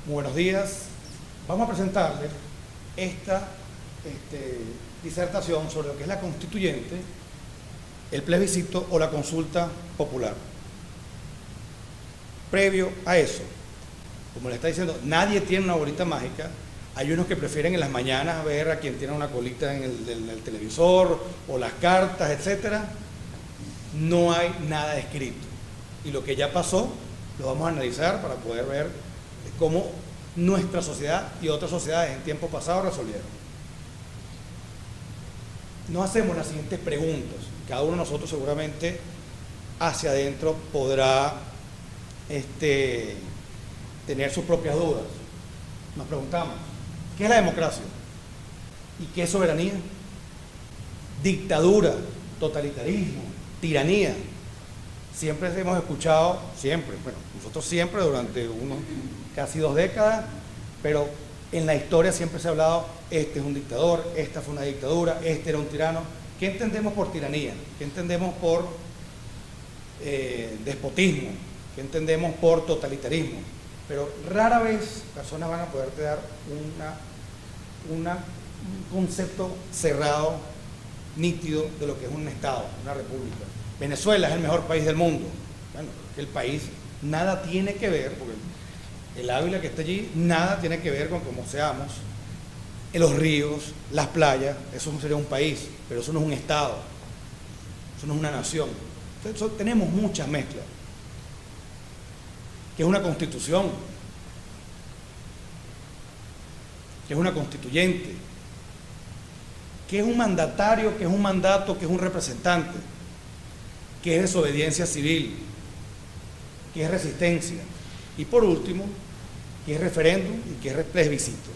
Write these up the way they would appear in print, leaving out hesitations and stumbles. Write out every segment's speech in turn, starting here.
Buenos días. Vamos a presentarles esta disertación sobre lo que es la constituyente, el plebiscito o la consulta popular. Previo a eso, como le está diciendo, nadie tiene una bolita mágica. Hay unos que prefieren en las mañanas ver a quien tiene una colita en el televisor o las cartas, etcétera. No hay nada escrito. Y lo que ya pasó lo vamos a analizar para poder ver cómo nuestra sociedad y otras sociedades en tiempo pasado resolvieron. Nos hacemos las siguientes preguntas. Cada uno de nosotros seguramente hacia adentro podrá tener sus propias dudas. Nos preguntamos, ¿qué es la democracia? ¿Y qué es soberanía? Dictadura, totalitarismo, tiranía. Siempre hemos escuchado, nosotros siempre durante casi 2 décadas, pero en la historia siempre se ha hablado, este es un dictador, esta fue una dictadura, este era un tirano. ¿Qué entendemos por tiranía? ¿Qué entendemos por despotismo? ¿Qué entendemos por totalitarismo? Pero rara vez personas van a poderte dar un concepto cerrado, nítido de lo que es un Estado, una república. Venezuela es el mejor país del mundo. Bueno, el país nada tiene que ver, porque el Ávila que está allí, nada tiene que ver con cómo seamos, los ríos, las playas, eso sería un país, pero eso no es un Estado, eso no es una nación. Entonces, tenemos muchas mezclas. ¿Qué es una constitución? ¿Qué es una constituyente? ¿Qué es un mandatario? ¿Qué es un mandato? ¿Qué es un representante? ¿Qué es desobediencia civil? ¿Qué es resistencia? Y por último, ¿qué es referéndum y qué es plebiscito?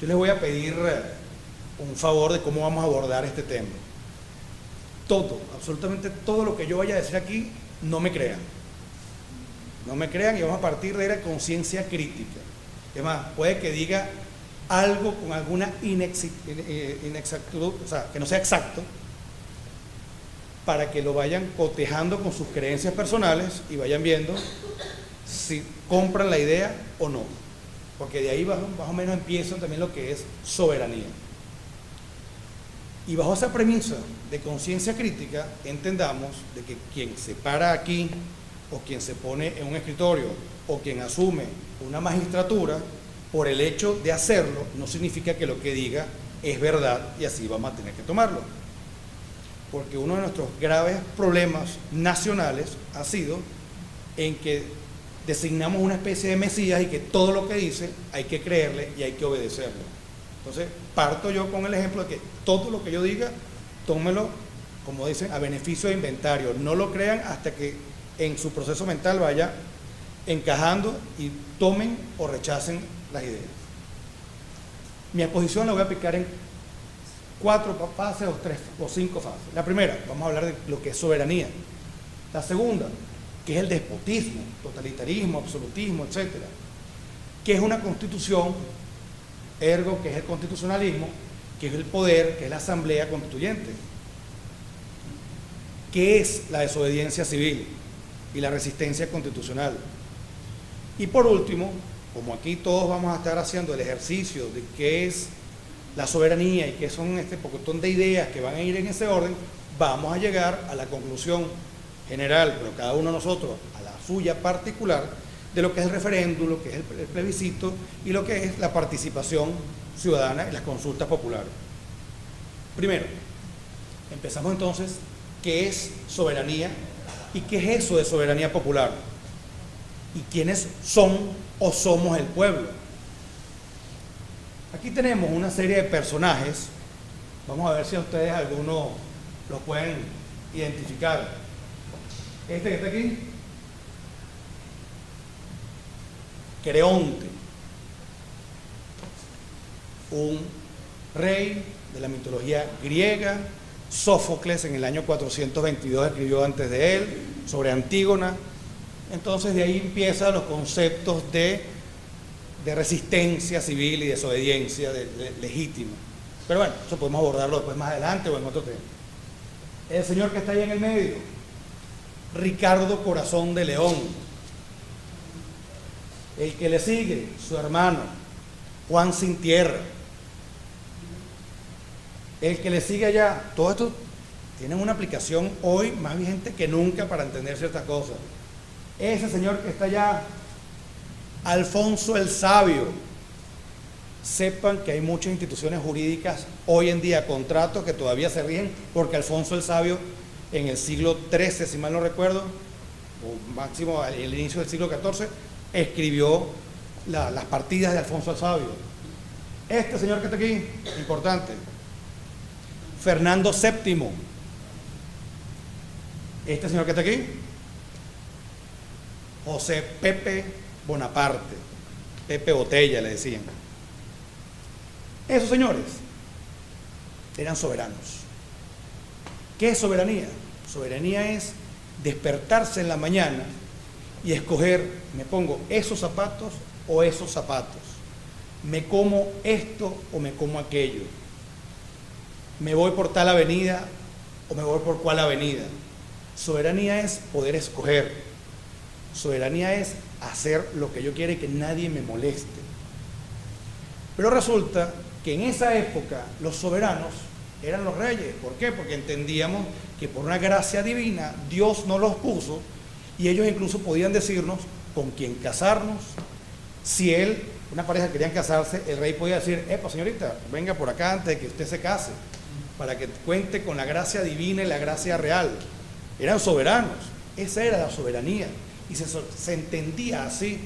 Yo les voy a pedir un favor de cómo vamos a abordar este tema. Todo, absolutamente todo lo que yo vaya a decir aquí, no me crean. No me crean y vamos a partir de la conciencia crítica. Es más, puede que diga algo con alguna inexactitud, o sea, que no sea exacto, para que lo vayan cotejando con sus creencias personales y vayan viendo si compran la idea o no. Porque de ahí más o menos empieza también lo que es soberanía. Y bajo esa premisa de conciencia crítica, entendamos de que quien se para aquí, o quien se pone en un escritorio, o quien asume una magistratura, por el hecho de hacerlo, no significa que lo que diga es verdad y así vamos a tener que tomarlo. Porque uno de nuestros graves problemas nacionales ha sido en que designamos una especie de mesías y que todo lo que dice hay que creerle y hay que obedecerlo. Entonces, parto yo con el ejemplo de que todo lo que yo diga, tómelo, como dicen, a beneficio de inventario. No lo crean hasta que en su proceso mental vaya encajando y tomen o rechacen las ideas. Mi exposición la voy a aplicar en 4 fases o 3 o 5 fases. La primera, vamos a hablar de lo que es soberanía. La segunda, que es el despotismo, totalitarismo, absolutismo, etc. ¿Qué es una constitución? Ergo, que es el constitucionalismo, que es el poder, que es la asamblea constituyente. ¿Qué es la desobediencia civil y la resistencia constitucional? Y por último, como aquí todos vamos a estar haciendo el ejercicio de qué es la soberanía y qué son este pocotón de ideas que van a ir en ese orden, vamos a llegar a la conclusión general, pero cada uno de nosotros a la suya particular, de lo que es el referéndum, lo que es el plebiscito y lo que es la participación ciudadana en las consultas populares. Primero, empezamos entonces, ¿qué es soberanía y qué es eso de soberanía popular? ¿Y quiénes son o somos el pueblo? Aquí tenemos una serie de personajes, vamos a ver si a ustedes algunos los pueden identificar. Este que está aquí, Creonte, un rey de la mitología griega. Sófocles en el año 422 escribió antes de él sobre Antígona. Entonces de ahí empiezan los conceptos de resistencia civil y desobediencia legítima. Pero bueno, eso podemos abordarlo después más adelante o en otro tema. El señor que está ahí en el medio, Ricardo Corazón de León, El que le sigue, su hermano, Juan Sin Tierra. El que le sigue allá, todo esto tienen una aplicación hoy más vigente que nunca para entender ciertas cosas. Ese señor que está allá, Alfonso el Sabio. Sepan que hay muchas instituciones jurídicas hoy en día, contratos que todavía se rigen, porque Alfonso el Sabio en el siglo XIII, si mal no recuerdo, o máximo el inicio del siglo XIV, escribió las partidas de Alfonso el Sabio. Este señor que está aquí, importante, Fernando VII. Este señor que está aquí, José Pepe Bonaparte, Pepe Botella le decían. Esos señores eran soberanos. ¿Qué es soberanía? Soberanía es despertarse en la mañana y escoger, me pongo esos zapatos o esos zapatos, me como esto o me como aquello, me voy por tal avenida o me voy por cual avenida. Soberanía es poder escoger. Soberanía es hacer lo que yo quiera y que nadie me moleste. Pero resulta que en esa época los soberanos eran los reyes. ¿Por qué? Porque entendíamos que por una gracia divina Dios nos los puso y ellos incluso podían decirnos con quién casarnos. Si una pareja querían casarse, el rey podía decir, pues señorita, venga por acá antes de que usted se case, para que cuente con la gracia divina y la gracia real. Eran soberanos, esa era la soberanía. Y se entendía así,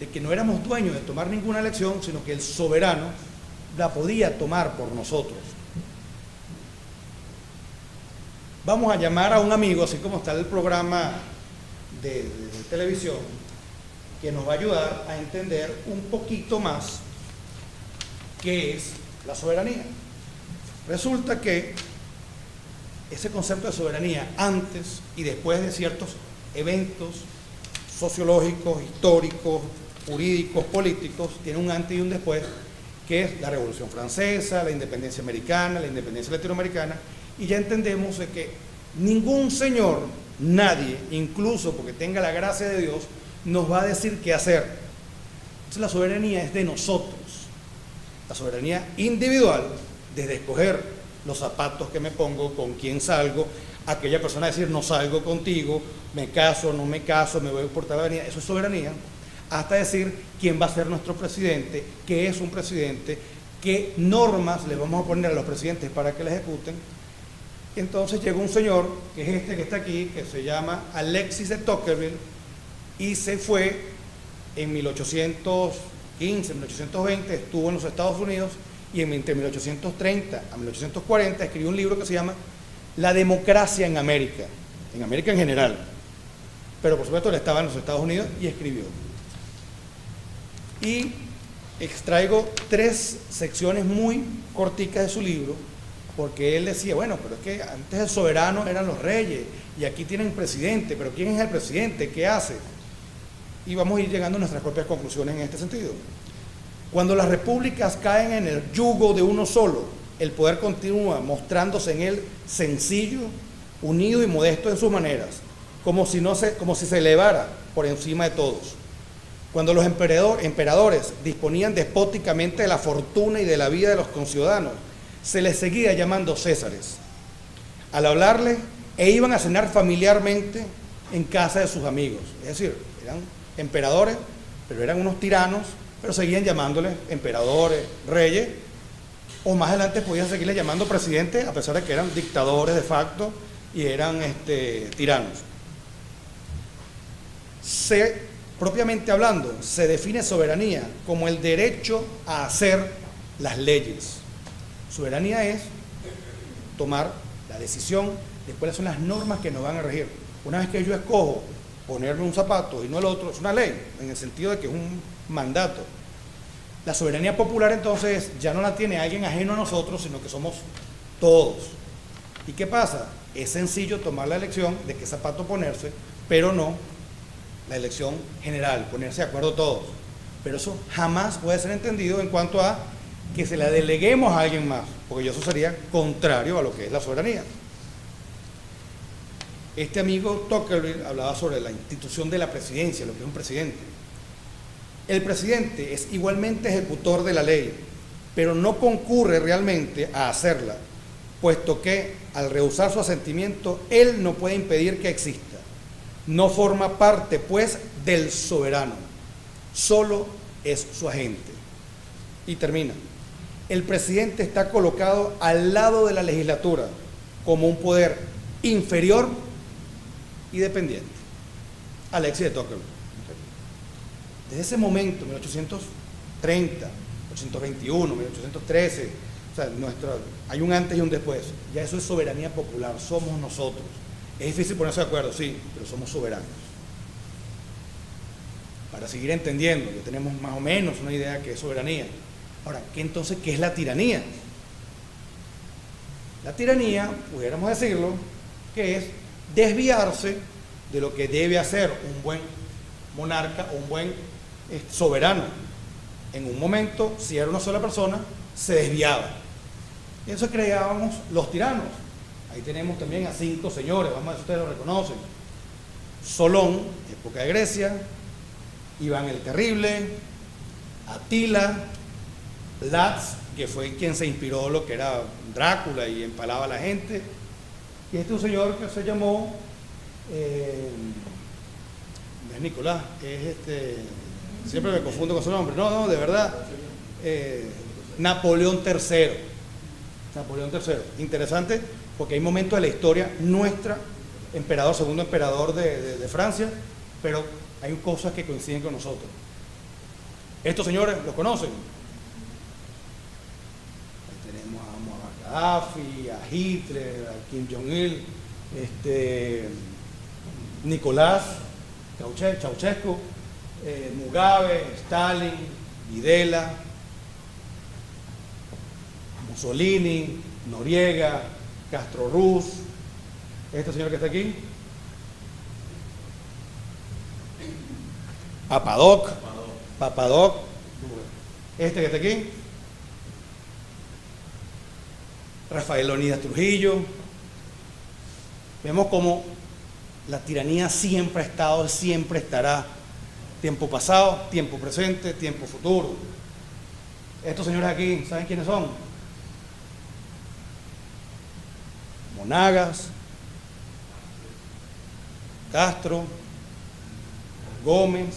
de que no éramos dueños de tomar ninguna elección, sino que el soberano la podía tomar por nosotros. Vamos a llamar a un amigo, así como está el programa de televisión, que nos va a ayudar a entender un poquito más qué es la soberanía. Resulta que ese concepto de soberanía, antes y después de ciertos eventos sociológicos, históricos, jurídicos, políticos, tiene un antes y un después, que es la Revolución Francesa, la independencia americana, la independencia latinoamericana, y ya entendemos de que ningún señor, nadie, incluso porque tenga la gracia de Dios, nos va a decir qué hacer. Entonces la soberanía es de nosotros, la soberanía individual, desde escoger los zapatos que me pongo, con quién salgo, aquella persona decir no salgo contigo, me caso, no me caso, me voy por tal avenida, eso es soberanía, hasta decir quién va a ser nuestro presidente, qué es un presidente, qué normas le vamos a poner a los presidentes para que la ejecuten. Y entonces llegó un señor, que es este que está aquí, que se llama Alexis de Tocqueville, y se fue en 1815, 1820, estuvo en los Estados Unidos, y entre 1830 a 1840 escribió un libro que se llama La democracia en América en general, pero por supuesto él estaba en los Estados Unidos y escribió. Y extraigo 3 secciones muy corticas de su libro, porque él decía, bueno, pero es que antes el soberano eran los reyes, y aquí tienen presidente, pero ¿quién es el presidente? ¿Qué hace? Y vamos a ir llegando a nuestras propias conclusiones en este sentido. Cuando las repúblicas caen en el yugo de uno solo, el poder continúa mostrándose en él sencillo, unido y modesto en sus maneras, como si se elevara por encima de todos. Cuando los emperadores disponían despóticamente de la fortuna y de la vida de los conciudadanos, se les seguía llamando césares. Al hablarles, iban a cenar familiarmente en casa de sus amigos. Es decir, eran emperadores, pero eran unos tiranos, pero seguían llamándoles emperadores, reyes, o más adelante podían seguirles llamando presidentes, a pesar de que eran dictadores de facto y eran tiranos. Propiamente hablando, se define soberanía como el derecho a hacer las leyes. Soberanía es tomar la decisión de cuáles son las normas que nos van a regir. Una vez que yo escojo ponerme un zapato y no el otro, es una ley, en el sentido de que es un mandato. La soberanía popular entonces ya no la tiene alguien ajeno a nosotros, sino que somos todos. ¿Y qué pasa? Es sencillo tomar la elección de qué zapato ponerse, pero no la elección general, ponerse de acuerdo todos. Pero eso jamás puede ser entendido en cuanto a que se la deleguemos a alguien más, porque eso sería contrario a lo que es la soberanía. Este amigo Tocqueville hablaba sobre la institución de la presidencia, lo que es un presidente. El presidente es igualmente ejecutor de la ley, pero no concurre realmente a hacerla, puesto que al rehusar su asentimiento, él no puede impedir que exista. No forma parte, pues, del soberano, solo es su agente. Y termina. El presidente está colocado al lado de la legislatura como un poder inferior y dependiente. Alexis de Tocqueville. Desde ese momento, 1830, 1821, 1813, o sea, hay un antes y un después. Ya eso es soberanía popular, somos nosotros. Es difícil ponerse de acuerdo, sí, pero somos soberanos. Para seguir entendiendo, ya tenemos más o menos una idea de qué es soberanía. Ahora, ¿qué es la tiranía? La tiranía, pudiéramos decirlo, que es desviarse de lo que debe hacer un buen monarca o un buen soberano. En un momento, si era una sola persona, se desviaba. Y eso creábamos los tiranos. Ahí tenemos también a 5 señores, vamos a ver si ustedes lo reconocen. Solón, época de Grecia, Iván el Terrible, Atila, Latz, que fue quien se inspiró lo que era Drácula y empalaba a la gente, y este es un señor que se llamó, no es Nicolás, es siempre me confundo con su nombre, no, de verdad, Napoleón III. Napoleón III, interesante, porque hay momentos de la historia nuestra, segundo emperador de Francia, pero hay cosas que coinciden con nosotros. Estos señores los conocen. Ahí tenemos a Gaddafi, a Hitler, a Kim Jong-il, Nicolás, Ceausescu, Mugabe, Stalin, Videla, Mussolini, Noriega, Castro Ruz, este señor que está aquí, Papadoc, este que está aquí, Rafael Leónidas Trujillo. Vemos como la tiranía siempre ha estado, siempre estará. Tiempo pasado, tiempo presente, tiempo futuro. Estos señores aquí, ¿saben quiénes son? Monagas, Castro, Gómez,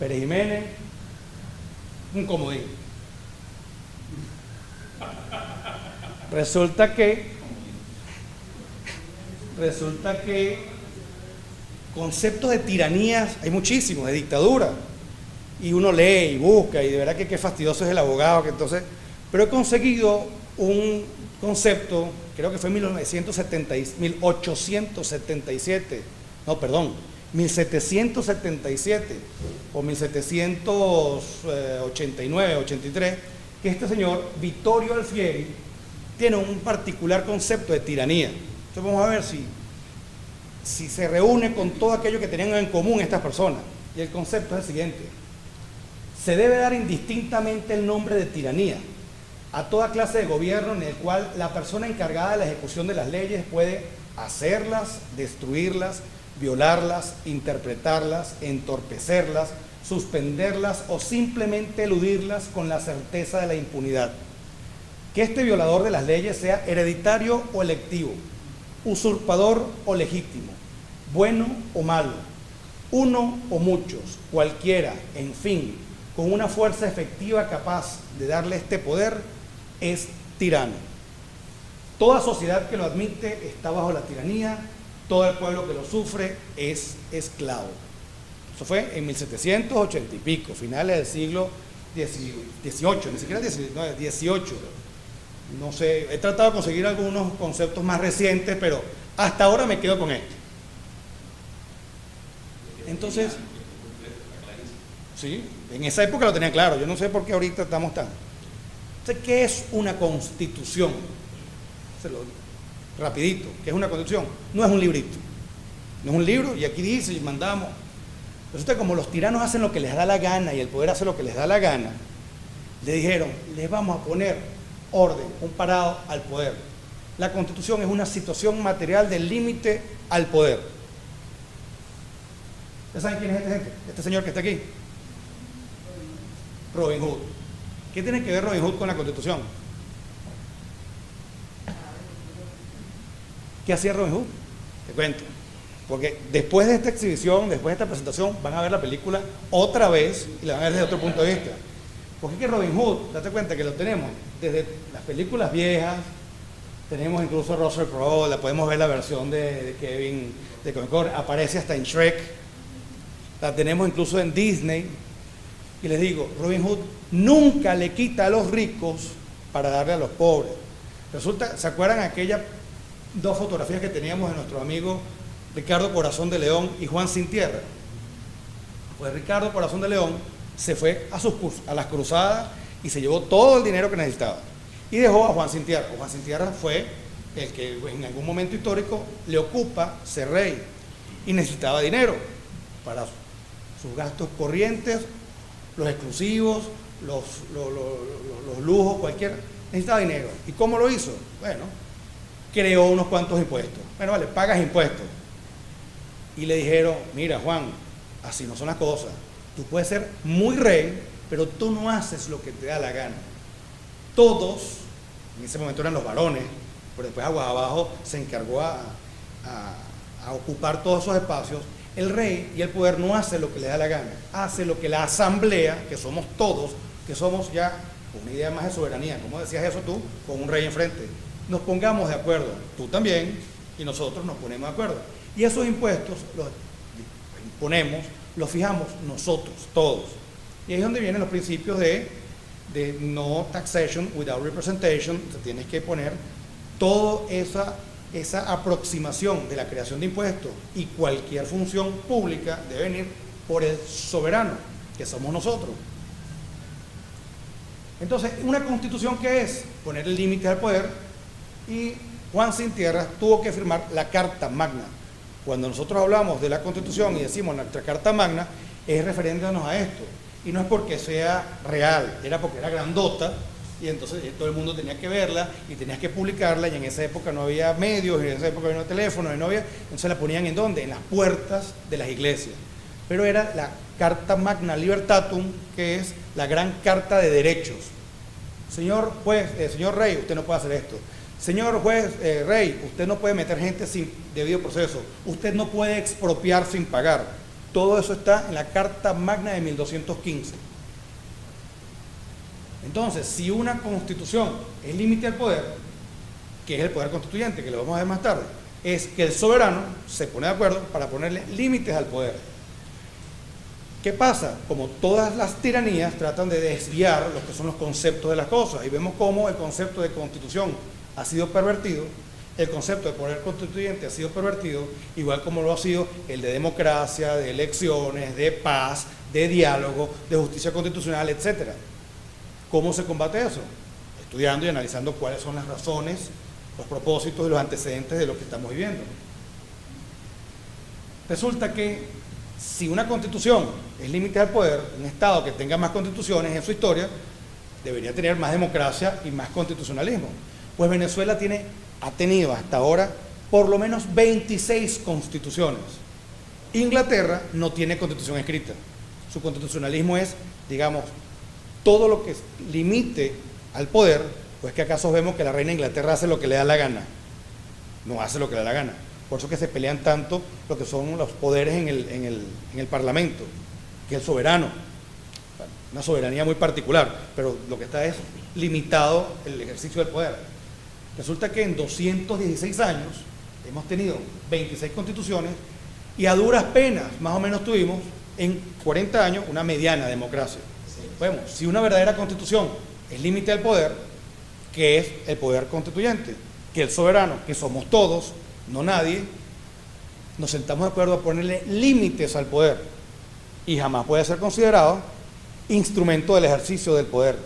Pérez Jiménez, un comodín. Resulta que conceptos de tiranías hay muchísimos, de dictadura, y uno lee y busca, y de verdad que qué fastidioso es el abogado, pero he conseguido un concepto, creo que fue en 1777 o 1789, 83, que este señor, Vittorio Alfieri, tiene un particular concepto de tiranía. Entonces vamos a ver si se reúne con todo aquello que tenían en común estas personas. Y el concepto es el siguiente: se debe dar indistintamente el nombre de tiranía a toda clase de gobierno en el cual la persona encargada de la ejecución de las leyes puede hacerlas, destruirlas, violarlas, interpretarlas, entorpecerlas, suspenderlas o simplemente eludirlas con la certeza de la impunidad. Que este violador de las leyes sea hereditario o electivo, usurpador o legítimo, bueno o malo, uno o muchos, cualquiera, en fin, con una fuerza efectiva capaz de darle este poder, es tirano. Toda sociedad que lo admite está bajo la tiranía, todo el pueblo que lo sufre es esclavo. Eso fue en 1780 y pico, finales del siglo XVIII, ni siquiera XVIII. No sé, he tratado de conseguir algunos conceptos más recientes, pero hasta ahora me quedo con esto. Entonces, sí, en esa época lo tenía claro, yo no sé por qué ahorita estamos tan... Entonces, ¿qué es una constitución? Rapidito, ¿qué es una constitución? No es un librito, no es un libro, y aquí dice, y mandamos. Resulta que como los tiranos hacen lo que les da la gana y el poder hace lo que les da la gana, le dijeron, les vamos a poner orden, un parado al poder. La constitución es una situación material del límite al poder. ¿Ustedes saben quién es esta gente? Este señor que está aquí. Robin Hood. ¿Qué tiene que ver Robin Hood con la Constitución? ¿Qué hacía Robin Hood? Te cuento. Porque después de esta exhibición, después de esta presentación, van a ver la película otra vez y la van a ver desde otro punto de vista. Porque es que Robin Hood, date cuenta que lo tenemos desde las películas viejas, tenemos incluso Russell Crowe, la podemos ver la versión de Kevin de Concord, aparece hasta en Shrek, la tenemos incluso en Disney. Y les digo, Robin Hood nunca le quita a los ricos para darle a los pobres. Resulta, ¿se acuerdan aquellas dos fotografías que teníamos de nuestro amigo Ricardo Corazón de León y Juan Sin Tierra? Pues Ricardo Corazón de León se fue a las cruzadas y se llevó todo el dinero que necesitaba y dejó a Juan Sin Tierra. Juan Sin Tierra fue el que en algún momento histórico le ocupa ser rey y necesitaba dinero para sus gastos corrientes, los exclusivos, los lujos, cualquier, necesitaba dinero. ¿Y cómo lo hizo? Bueno, creó unos cuantos impuestos. Bueno, vale, pagas impuestos. Y le dijeron, mira Juan, así no son las cosas. Tú puedes ser muy rey, pero tú no haces lo que te da la gana. Todos, en ese momento eran los varones, pero después aguas abajo se encargó a ocupar todos esos espacios. El rey y el poder no hace lo que le da la gana, hace lo que la asamblea, que somos todos, que somos ya una idea más de soberanía, como decías eso tú, con un rey enfrente, nos pongamos de acuerdo, tú también, y nosotros nos ponemos de acuerdo. Y esos impuestos los imponemos, los fijamos nosotros, todos. Y ahí es donde vienen los principios de no taxation without representation. Te tienes que poner toda esa aproximación de la creación de impuestos y cualquier función pública debe venir por el soberano, que somos nosotros. Entonces, una constitución, ¿qué es? Poner límites al poder, y Juan Sin Tierra tuvo que firmar la Carta Magna. Cuando nosotros hablamos de la Constitución y decimos nuestra Carta Magna, es refiriéndonos a esto. Y no es porque sea real, era porque era grandota, y entonces todo el mundo tenía que verla y tenías que publicarla, y en esa época no había medios, y en esa época no había teléfono, y no había, entonces la ponían ¿en dónde? En las puertas de las iglesias. Pero era la Carta Magna Libertatum, que es la gran carta de derechos. Señor juez, señor rey, usted no puede hacer esto. Señor juez, rey, usted no puede meter gente sin debido proceso. Usted no puede expropiar sin pagar. Todo eso está en la Carta Magna de 1215. Entonces, si una constitución es límite al poder, que es el poder constituyente, que lo vamos a ver más tarde, es que el soberano se pone de acuerdo para ponerle límites al poder. ¿Qué pasa? Como todas las tiranías tratan de desviar lo que son los conceptos de las cosas, y vemos cómo el concepto de constitución ha sido pervertido, el concepto de poder constituyente ha sido pervertido, igual como lo ha sido el de democracia, de elecciones, de paz, de diálogo, de justicia constitucional, etc. ¿Cómo se combate eso? Estudiando y analizando cuáles son las razones, los propósitos y los antecedentes de lo que estamos viviendo. Resulta que si una constitución es límite al poder, un Estado que tenga más constituciones en su historia, debería tener más democracia y más constitucionalismo. Pues Venezuela ha tenido hasta ahora por lo menos 26 constituciones. Inglaterra no tiene constitución escrita. Su constitucionalismo es, digamos, todo lo que limite al poder, pues que acaso vemos que la reina de Inglaterra hace lo que le da la gana. No hace lo que le da la gana. Por eso que se pelean tanto lo que son los poderes en el Parlamento, que es el soberano. Una soberanía muy particular, pero lo que está es limitado el ejercicio del poder. Resulta que en 216 años hemos tenido 26 constituciones y a duras penas, más o menos tuvimos en 40 años una mediana democracia. Bueno, si una verdadera constitución es límite al poder, ¿qué es el poder constituyente? Que el soberano, que somos todos, no nadie, nos sentamos de acuerdo a ponerle límites al poder y jamás puede ser considerado instrumento del ejercicio del poder.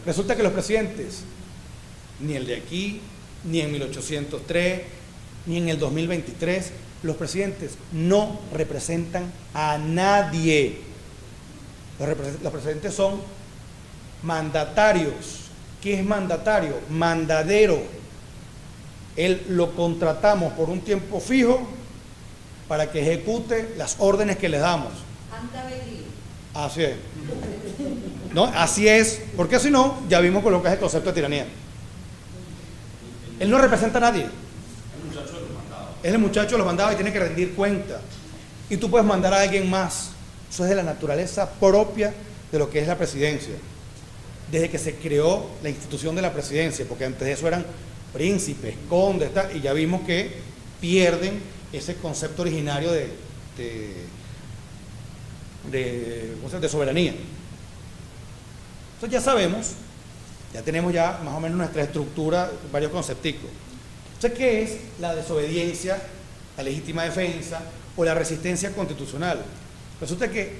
Resulta que los presidentes, ni el de aquí, ni en 1803, ni en el 2023, los presidentes no representan a nadie. Los presidentes son mandatarios. ¿Qué es mandatario? Mandadero. Él lo contratamos por un tiempo fijo para que ejecute las órdenes que le damos. Así es. ¿No? Así es, porque si no, ya vimos con lo que es el concepto de tiranía. Él no representa a nadie. Es el muchacho de los mandados y tiene que rendir cuenta. Y tú puedes mandar a alguien más. Eso es de la naturaleza propia de lo que es la presidencia. Desde que se creó la institución de la presidencia, porque antes de eso eran príncipes, condes, y ya vimos que pierden ese concepto originario de soberanía. Entonces ya sabemos, ya tenemos ya más o menos nuestra estructura, varios concepticos. Entonces, ¿qué es la desobediencia, la legítima defensa o la resistencia constitucional? Resulta que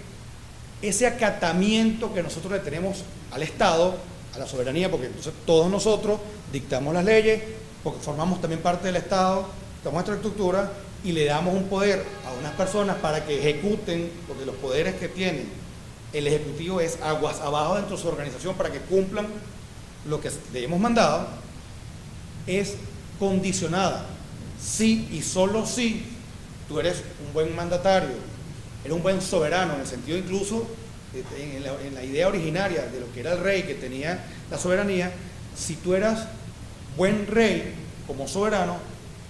ese acatamiento que nosotros le tenemos al Estado, a la soberanía, porque entonces todos nosotros dictamos las leyes, porque formamos también parte del Estado, estamos en nuestra estructura, y le damos un poder a unas personas para que ejecuten, porque los poderes que tiene el Ejecutivo es aguas abajo dentro de su organización para que cumplan lo que le hemos mandado, es condicionada. Sí y solo si tú eres un buen mandatario, eres un buen soberano, en el sentido incluso, en la idea originaria de lo que era el rey que tenía la soberanía, si tú eras buen rey como soberano,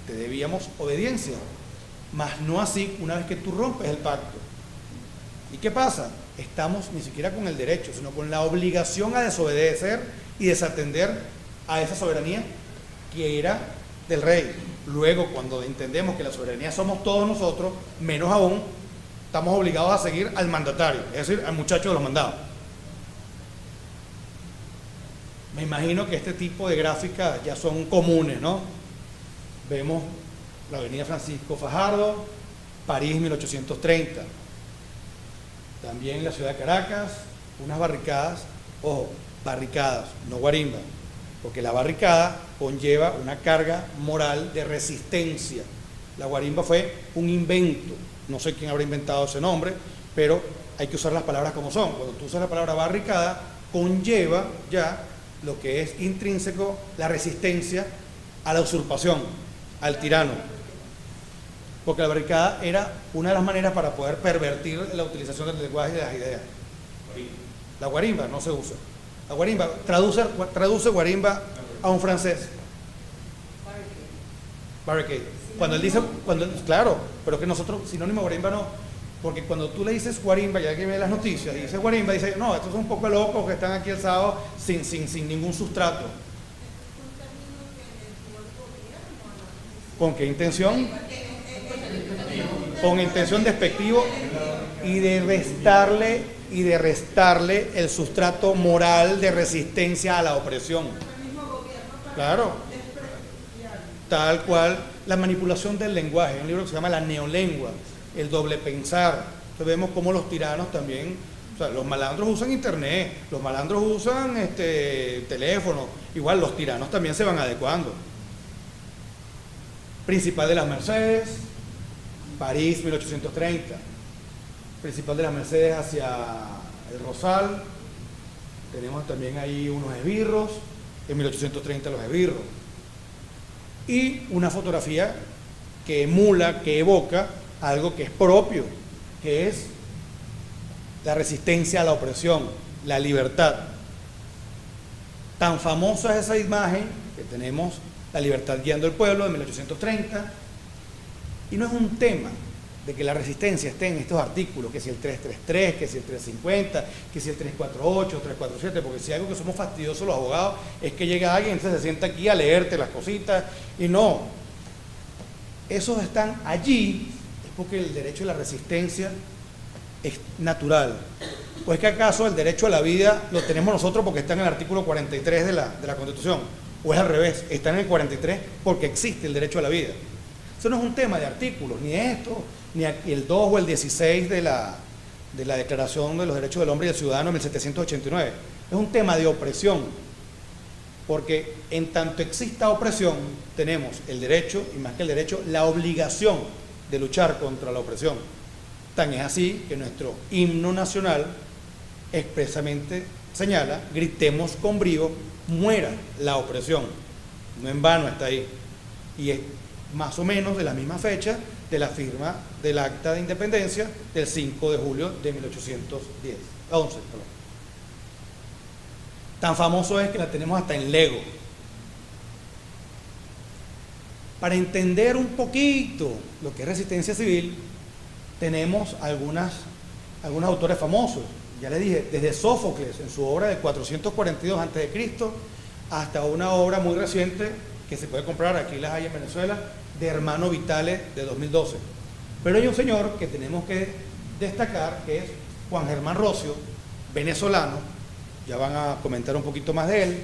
te debíamos obediencia, mas no así una vez que tú rompes el pacto. ¿Y qué pasa? Estamos ni siquiera con el derecho, sino con la obligación a desobedecer y desatender a esa soberanía que era del rey. Luego, cuando entendemos que la soberanía somos todos nosotros, menos aún, estamos obligados a seguir al mandatario, es decir, al muchacho de los mandados. Me imagino que este tipo de gráficas ya son comunes, ¿no? Vemos la avenida Francisco Fajardo, París 1830. También la ciudad de Caracas, unas barricadas, ojo, barricadas, no guarimbas, porque la barricada conlleva una carga moral de resistencia. La guarimba fue un invento, no sé quién habrá inventado ese nombre, pero hay que usar las palabras como son. Cuando tú usas la palabra barricada, conlleva ya lo que es intrínseco, la resistencia a la usurpación, al tirano. Porque la barricada era una de las maneras para poder pervertir la utilización del lenguaje y de las ideas. La guarimba no se usa. La guarimba, traduce guarimba a un francés. Barricade. Cuando él dice, claro, pero que nosotros, sinónimo de guarimba no, porque cuando tú le dices guarimba, ya que ve las noticias, y dice guarimba, dice, no, estos son un poco locos que están aquí alzados sin ningún sustrato. ¿Con qué intención? Con intención despectivo y de restarle el sustrato moral de resistencia a la opresión. Claro, tal cual, la manipulación del lenguaje. Hay un libro que se llama La neolengua, el doble pensar. Entonces vemos cómo los tiranos también, o sea, los malandros usan internet, los malandros usan teléfono, igual los tiranos también se van adecuando. Principal de las Mercedes, París 1830, Principal de las Mercedes hacia el Rosal, tenemos también ahí unos esbirros, en 1830 los esbirros, y una fotografía que emula, que evoca algo que es propio, que es la resistencia a la opresión, la libertad. Tan famosa es esa imagen que tenemos, La libertad guiando el pueblo, de 1830, y no es un tema de que la resistencia esté en estos artículos, que si el 333, que si el 350, que si el 348, 347, porque si algo que somos fastidiosos los abogados es que llega alguien, entonces se sienta aquí a leerte las cositas, y no, esos están allí, es porque el derecho a la resistencia es natural. ¿O es que acaso el derecho a la vida lo tenemos nosotros porque está en el artículo 43 de la Constitución? ¿O es al revés? Está en el 43 porque existe el derecho a la vida. Eso no es un tema de artículos, ni esto, ni el 2 o el 16 de la Declaración de los Derechos del Hombre y del Ciudadano en 1789. Es un tema de opresión, porque en tanto exista opresión, tenemos el derecho, y más que el derecho, la obligación de luchar contra la opresión. Tan es así que nuestro himno nacional expresamente señala, gritemos con brío, muera la opresión. No en vano está ahí. Y más o menos de la misma fecha de la firma del Acta de Independencia del 5 de julio de 1811. Tan famoso es que la tenemos hasta en Lego. Para entender un poquito lo que es resistencia civil, tenemos algunos autores famosos. Ya les dije, desde Sófocles en su obra de 442 a.C. hasta una obra muy reciente que se puede comprar, aquí las hay en Venezuela, de Hermano Vitale de 2012. Pero hay un señor que tenemos que destacar, que es Juan Germán Rocio, venezolano. Ya van a comentar un poquito más de él.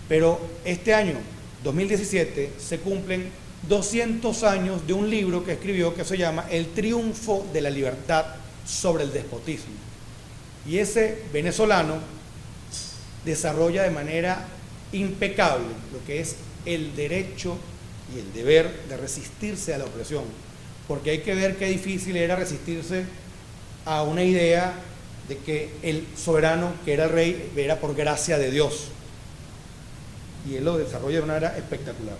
Pero este año, 2017, se cumplen 200 años de un libro que escribió que se llama El triunfo de la libertad sobre el despotismo. Y ese venezolano desarrolla de manera impecable lo que es el derecho y el deber de resistirse a la opresión, porque hay que ver qué difícil era resistirse a una idea de que el soberano, que era el rey, era por gracia de Dios, y él lo desarrolla de una manera espectacular.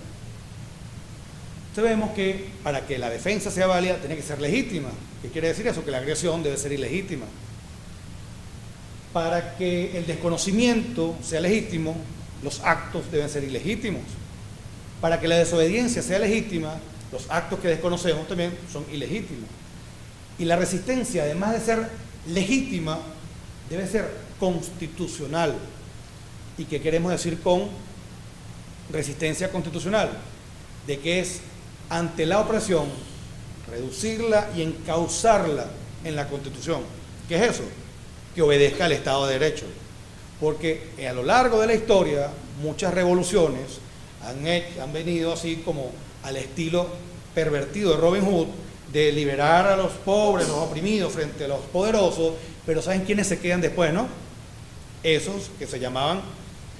Entonces vemos que para que la defensa sea válida tiene que ser legítima. ¿Qué quiere decir eso? Que la agresión debe ser ilegítima. Para que el desconocimiento sea legítimo, los actos deben ser ilegítimos. Para que la desobediencia sea legítima, los actos que desconocemos también son ilegítimos. Y la resistencia, además de ser legítima, debe ser constitucional. ¿Y qué queremos decir con resistencia constitucional? De que es ante la opresión, reducirla y encauzarla en la Constitución. ¿Qué es eso? Que obedezca al Estado de Derecho. Porque a lo largo de la historia, muchas revoluciones han venido así como al estilo pervertido de Robin Hood, de liberar a los pobres, los oprimidos frente a los poderosos, pero ¿saben quiénes se quedan después, no? Esos que se llamaban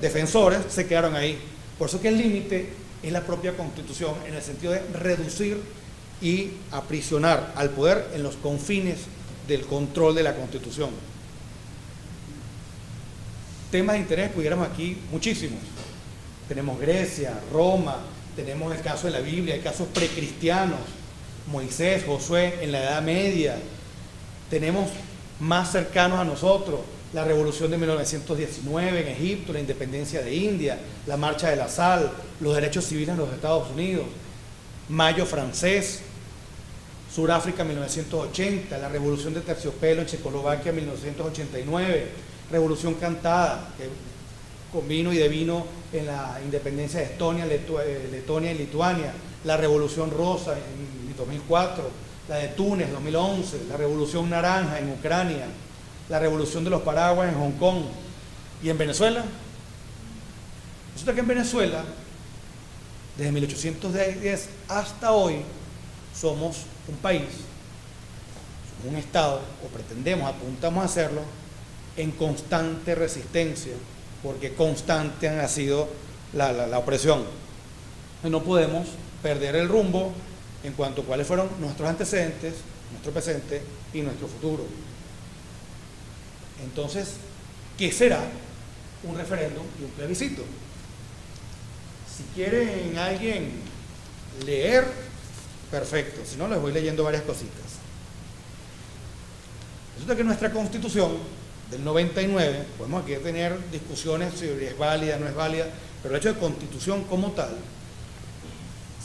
defensores se quedaron ahí. Por eso que el límite es la propia Constitución, en el sentido de reducir y aprisionar al poder en los confines del control de la Constitución. Temas de interés pudiéramos aquí muchísimos. Tenemos Grecia, Roma, tenemos el caso de la Biblia, hay casos precristianos, Moisés, Josué en la Edad Media. Tenemos más cercanos a nosotros la revolución de 1919 en Egipto, la independencia de India, la marcha de la sal, los derechos civiles en los Estados Unidos, Mayo francés, Sudáfrica 1980, la revolución de Terciopelo en Checoslovaquia 1989, revolución cantada que convino y devino en la independencia de Estonia, Letonia y Lituania, la revolución rosa en 2004, la de Túnez 2011, la revolución naranja en Ucrania, la revolución de los paraguas en Hong Kong. ¿Y en Venezuela? Resulta que en Venezuela, desde 1810 hasta hoy, somos un país, somos un Estado, o pretendemos, apuntamos a hacerlo, en constante resistencia, porque constante ha sido la opresión. Y no podemos perder el rumbo en cuanto a cuáles fueron nuestros antecedentes, nuestro presente y nuestro futuro. Entonces, ¿qué será un referéndum y un plebiscito? Si quieren alguien leer, perfecto, si no les voy leyendo varias cositas. Resulta que nuestra Constitución del 99, podemos aquí tener discusiones si es válida, no es válida, pero el hecho de Constitución como tal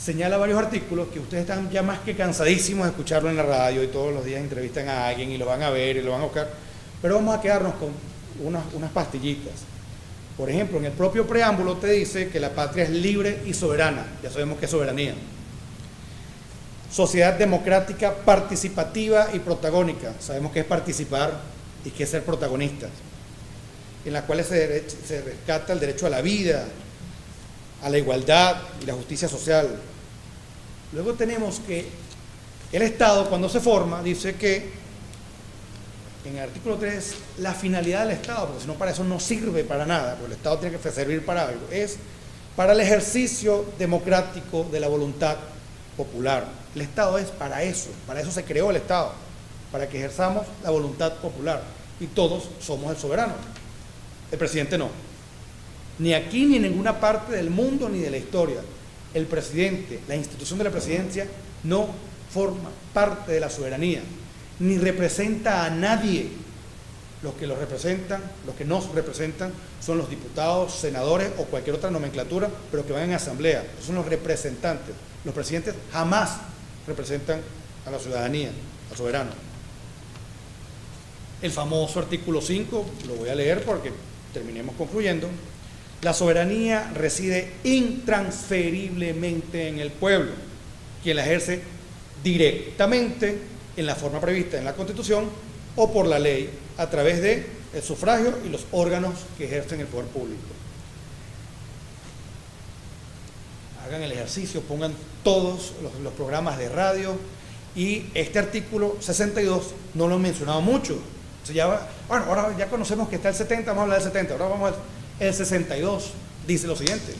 señala varios artículos que ustedes están ya más que cansadísimos de escucharlo en la radio y todos los días entrevistan a alguien y lo van a ver y lo van a buscar, pero vamos a quedarnos con unas pastillitas. Por ejemplo, en el propio preámbulo te dice que la patria es libre y soberana, ya sabemos qué es soberanía. Sociedad democrática, participativa y protagónica, sabemos qué es participar y qué es ser protagonistas, en las cuales se rescata el derecho a la vida, a la igualdad y la justicia social. Luego tenemos que el Estado, cuando se forma, dice que en el artículo 3, la finalidad del Estado, porque si no para eso no sirve para nada, porque el Estado tiene que servir para algo, es para el ejercicio democrático de la voluntad popular. El Estado es para eso se creó el Estado, para que ejerzamos la voluntad popular, y todos somos el soberano. El presidente no, ni aquí ni en ninguna parte del mundo ni de la historia. el presidente, la institución de la presidencia, no forma parte de la soberanía, ni representa a nadie. Los que los representan, los que nos representan, son los diputados, senadores o cualquier otra nomenclatura, pero que van en asamblea. Esos son los representantes. Los presidentes jamás representan a la ciudadanía, al soberano. El famoso artículo 5, lo voy a leer porque terminemos concluyendo. La soberanía reside intransferiblemente en el pueblo, quien la ejerce directamente en la forma prevista en la Constitución o por la ley a través del sufragio y los órganos que ejercen el poder público. Hagan el ejercicio, pongan todos los programas de radio, y este artículo 62 no lo he mencionado mucho. Bueno, ahora ya conocemos que está el 70, vamos a hablar del 70, ahora vamos al 62, dice lo siguiente: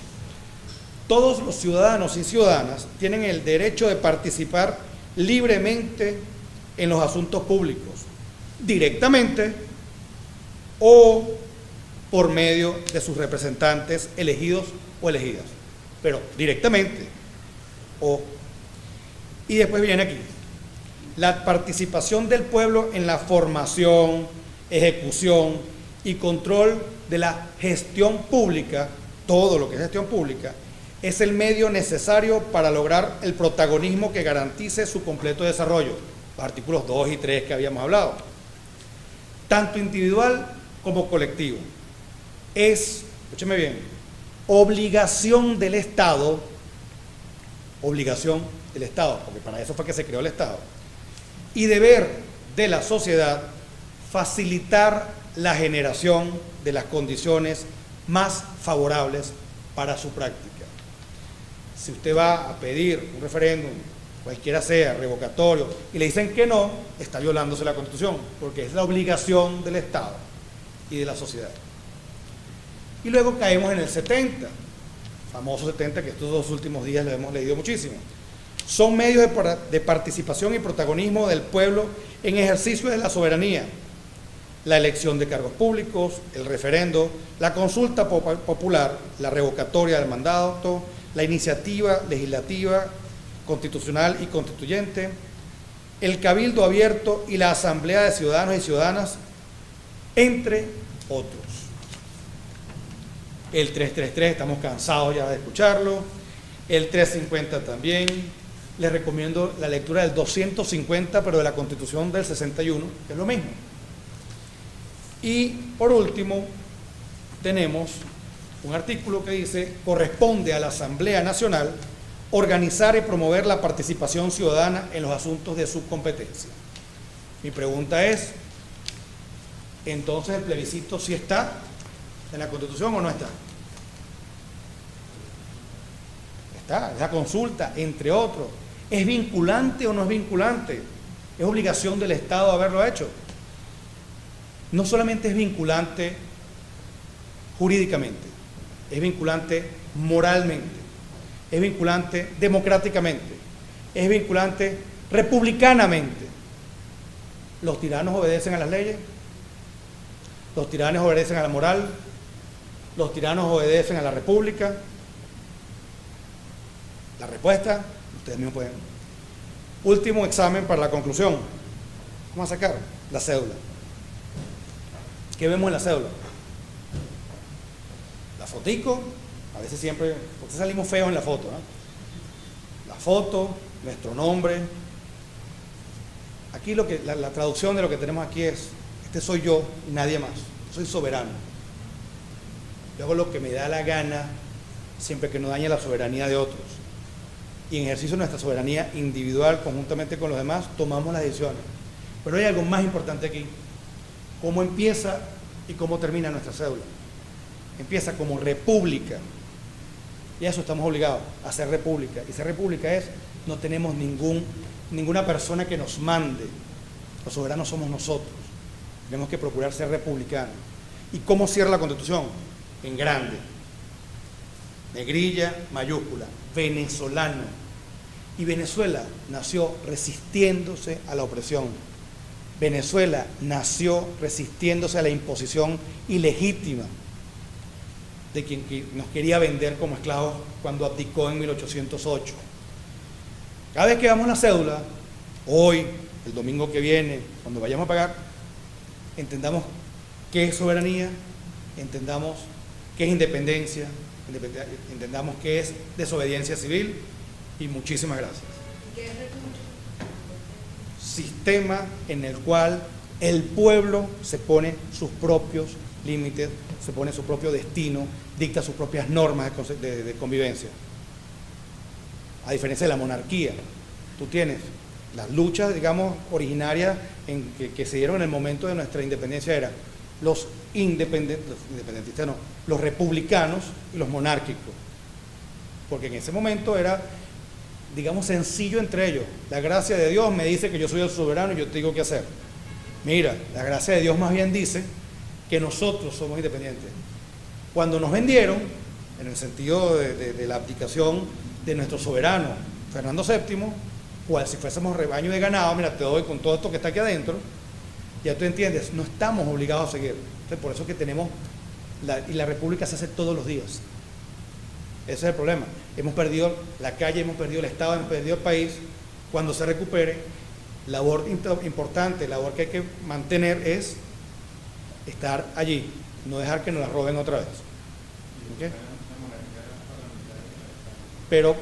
todos los ciudadanos y ciudadanas tienen el derecho de participar libremente en los asuntos públicos, directamente o por medio de sus representantes elegidos o elegidas, pero directamente o. Y después viene aquí: la participación del pueblo en la formación, ejecución y control de la gestión pública, todo lo que es gestión pública, es el medio necesario para lograr el protagonismo que garantice su completo desarrollo. Los artículos 2 y 3 que habíamos hablado. Tanto individual como colectivo. Es, escúcheme bien, obligación del Estado, porque para eso fue que se creó el Estado, y deber de la sociedad facilitar la generación de las condiciones más favorables para su práctica. Si usted va a pedir un referéndum, cualquiera sea, revocatorio, y le dicen que no, está violándose la Constitución, porque es la obligación del Estado y de la sociedad. Y luego caemos en el 70, famoso 70, que estos 2 últimos días lo hemos leído muchísimo. Son medios de participación y protagonismo del pueblo en ejercicio de la soberanía: la elección de cargos públicos, el referendo, la consulta popular, la revocatoria del mandato, la iniciativa legislativa, constitucional y constituyente, el cabildo abierto y la asamblea de ciudadanos y ciudadanas, entre otros. El 333, estamos cansados ya de escucharlo. El 350 también. Les recomiendo la lectura del 250, pero de la Constitución del 61, que es lo mismo. Y por último, tenemos un artículo que dice: corresponde a la Asamblea Nacional organizar y promover la participación ciudadana en los asuntos de su competencia. Mi pregunta es, ¿entonces el plebiscito sí está en la Constitución o no está? Está, es la consulta, entre otros. ¿Es vinculante o no es vinculante? ¿Es obligación del Estado haberlo hecho? No solamente es vinculante jurídicamente, es vinculante moralmente, es vinculante democráticamente, es vinculante republicanamente. ¿Los tiranos obedecen a las leyes? ¿Los tiranos obedecen a la moral? ¿Los tiranos obedecen a la república? La respuesta, ustedes mismos pueden. Último examen para la conclusión. Vamos a sacar la cédula. ¿Qué vemos en la cédula? La fotico, a veces siempre, porque salimos feos en la foto, ¿no? La foto, nuestro nombre. Aquí la traducción de lo que tenemos aquí es: este soy yo y nadie más. Soy soberano. Yo hago lo que me da la gana, siempre que no dañe la soberanía de otros. Y en ejercicio de nuestra soberanía individual, conjuntamente con los demás, tomamos las decisiones. Pero hay algo más importante aquí: cómo empieza y cómo termina nuestra cédula. Empieza como república, y a eso estamos obligados, a ser república. Y ser república es: no tenemos ninguna persona que nos mande. Los soberanos somos nosotros. Tenemos que procurar ser republicanos. ¿Y cómo cierra la Constitución? En grande, negrilla mayúscula: venezolano. Y Venezuela nació resistiéndose a la opresión. Venezuela nació resistiéndose a la imposición ilegítima de quien nos quería vender como esclavos cuando abdicó en 1808. Cada vez que damos la cédula, hoy, el domingo que viene, cuando vayamos a pagar, entendamos qué es soberanía, entendamos qué es independencia, entendamos qué es desobediencia civil, y muchísimas gracias. ¿Qué es república? Sistema en el cual el pueblo se pone sus propios límites, se pone su propio destino, dicta sus propias normas de convivencia. A diferencia de la monarquía, tú tienes las luchas, digamos, originarias que se dieron en el momento de nuestra independencia, eran los independentistas, no, los republicanos y los monárquicos, porque en ese momento era, digamos, sencillo entre ellos. La gracia de Dios me dice que yo soy el soberano y yo te digo qué hacer. Mira, la gracia de Dios más bien dice que nosotros somos independientes. Cuando nos vendieron, en el sentido de la abdicación de nuestro soberano, Fernando VII, cual si fuésemos rebaño de ganado, mira, te doy con todo esto que está aquí adentro, ya tú entiendes, no estamos obligados a seguir. Entonces, por eso es que tenemos, y la república se hace todos los días. Ese es el problema. Hemos perdido la calle, hemos perdido el Estado, hemos perdido el país. Cuando se recupere, labor importante, labor que hay que mantener es estar allí, no dejar que nos la roben otra vez. ¿Okay? Pero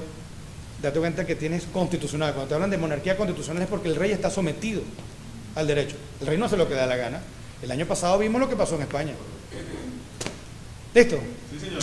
date cuenta que tienes constitucional. Cuando te hablan de monarquía constitucional es porque el rey está sometido al derecho. El rey no hace lo que da la gana. El año pasado vimos lo que pasó en España. ¿Listo? Sí, señor.